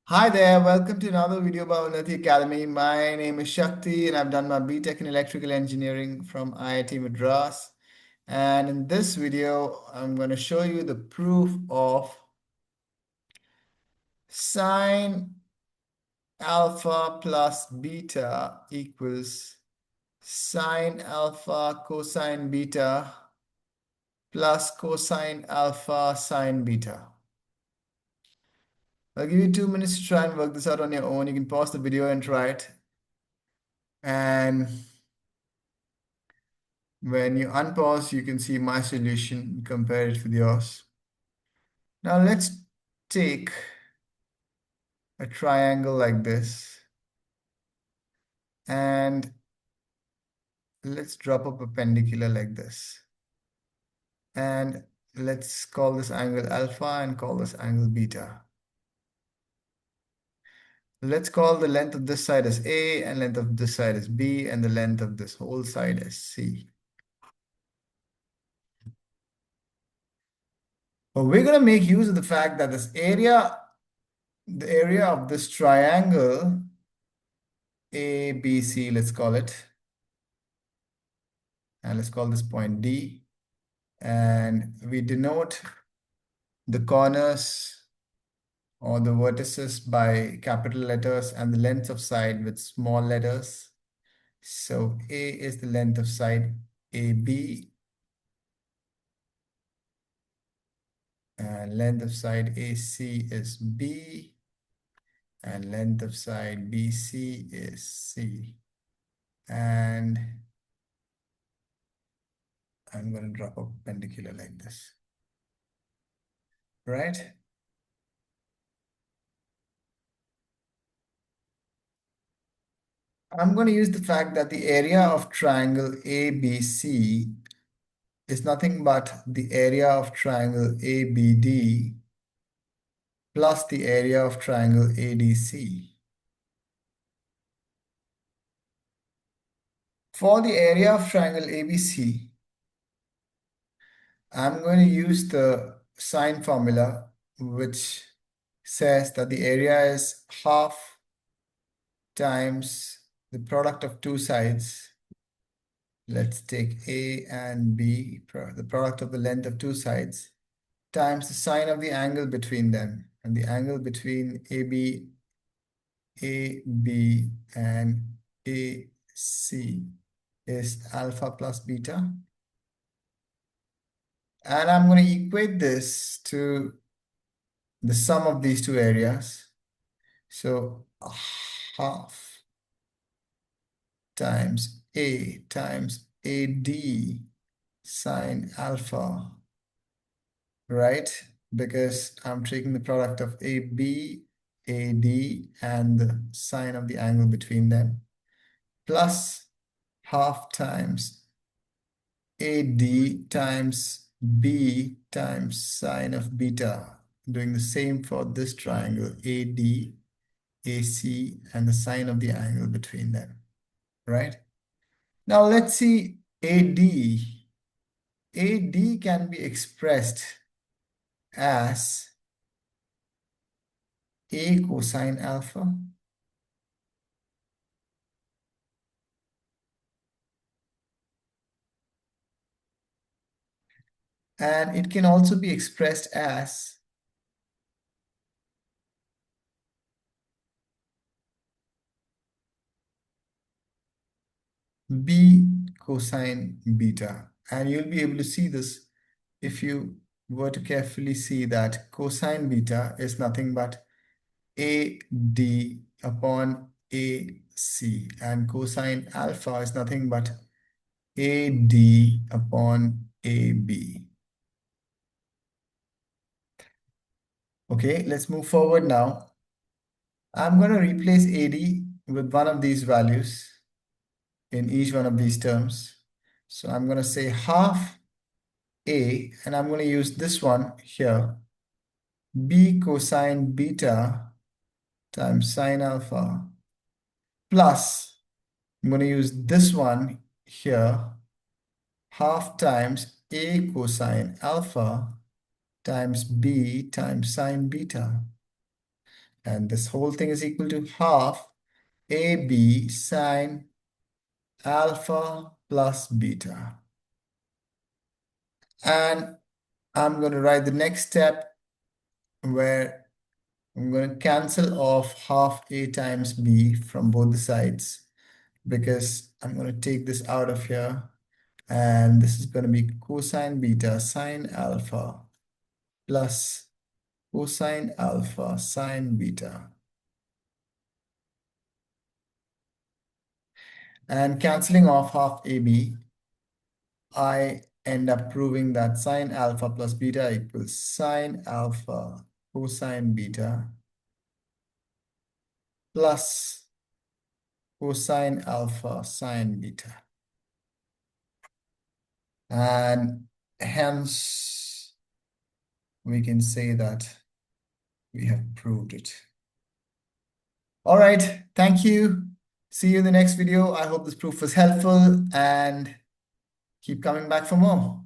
Hi there, welcome to another video by Unnati Academy. My name is Shakti and I've done my BTech in Electrical Engineering from IIT Madras. And in this video, I'm going to show you the proof of sine alpha plus beta equals sine alpha cosine beta plus cosine alpha sine beta. I'll give you 2 minutes to try and work this out on your own. You can pause the video and try it. And when you unpause, you can see my solution and compare it with yours. Now let's take a triangle like this and let's drop a perpendicular like this. And let's call this angle alpha and call this angle beta. Let's call the length of this side as A and length of this side as B and the length of this whole side as C. But we're going to make use of the fact that the area of this triangle ABC, let's call it, and let's call this point D, and we denote the corners or the vertices by capital letters and the length of side with small letters. So A is the length of side AB, and length of side AC is B, and length of side BC is C. And I'm going to drop a perpendicular like this, right? I'm going to use the fact that the area of triangle ABC is nothing but the area of triangle ABD plus the area of triangle ADC. For the area of triangle ABC, I'm going to use the sine formula, which says that the area is half times the product of two sides. Let's take A and B, the product of the length of two sides, times the sine of the angle between them. And the angle between AB and AC is alpha plus beta. And I'm going to equate this to the sum of these two areas. So half times A times AD sine alpha, right? Because I'm taking the product of AB, AD, and the sine of the angle between them, plus half times AD times B times sine of beta, doing the same for this triangle, AD, AC, and the sine of the angle between them, right? Now let's see AD. AD can be expressed as A cosine alpha and it can also be expressed as B cosine beta. And you'll be able to see this if you were to carefully see that cosine beta is nothing but AD upon AC, and cosine alpha is nothing but AD upon AB. Okay, let's move forward now. I'm going to replace AD with one of these values in each one of these terms. So I'm going to say half A, and I'm going to use this one here, B cosine beta times sine alpha, plus I'm going to use this one here, half times A cosine alpha times B times sine beta. And this whole thing is equal to half AB sine alpha plus beta. And I'm going to write the next step where I'm going to cancel off half A times B from both the sides because I'm going to take this out of here. And this is going to be cosine beta sine alpha plus cosine alpha sine beta. And canceling off half AB, I end up proving that sine alpha plus beta equals sine alpha cosine beta plus cosine alpha sine beta. And hence, we can say that we have proved it. All right, thank you. See you in the next video. I hope this proof was helpful and keep coming back for more.